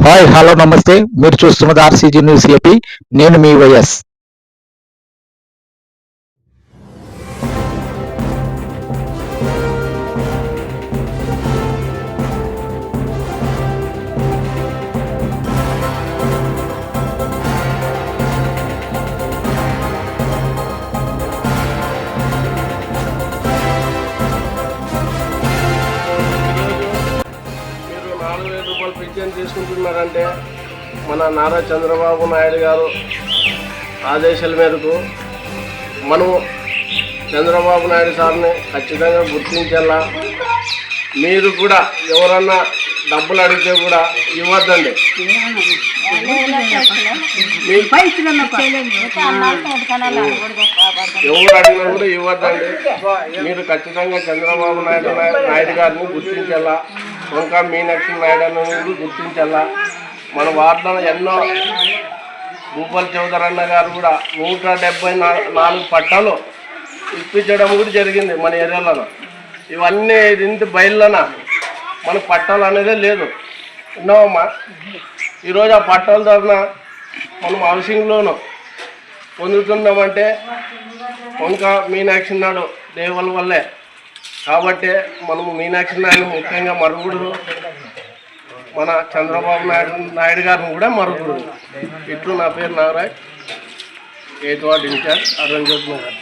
Hi hello నమస్తే. మీరు చూస్తున్నది ఆర్సీజీ న్యూస్ ఏపీ. నేను మీ వైఎస్. మీరు 4,000 రూపాయలు పింఛన్ తీసుకుంటున్నారంటే మన నారా చంద్రబాబు నాయుడు గారు ఆదేశాల మేరకు మనము చంద్రబాబు నాయుడు సార్ని ఖచ్చితంగా గుర్తించాలా. మీరు కూడా ఎవరన్నా డబ్బులు అడిగితే కూడా ఇవ్వద్దండి. ఎవరు అడిగినా కూడా ఇవ్వద్దండి. మీరు ఖచ్చితంగా చంద్రబాబు నాయుడు గారిని గుర్తించాలా. ఇంకా మీనాక్షి నాయుడు అని గుర్తించాలా. మన వార్డులో ఎన్నో భూపాల్ చౌదరి అన్న గారు కూడా 174 పట్టాలు ఇప్పించడం కూడా జరిగింది మన ఏరియాలో. ఇవన్నీ ఇంటి బయలున మనకు పట్టాలు అనేదే లేదు. విన్నామమ్మా, ఈరోజు ఆ పట్టాల ధరన మనం హౌసింగ్ లోను పొందుతున్నామంటే ఇంకా మీనాక్షి నాయుడు దేవుల వల్లే. కాబట్టి మనము మీనాక్షి నాయుడు ముఖ్యంగా మరుగుడు, మన చంద్రబాబు నాయుడు గారిని కూడా మరుగుడు. ఇట్లు నా పేరు Nagaraj, 8th ward in-charge, Arun Jyoti Nagar.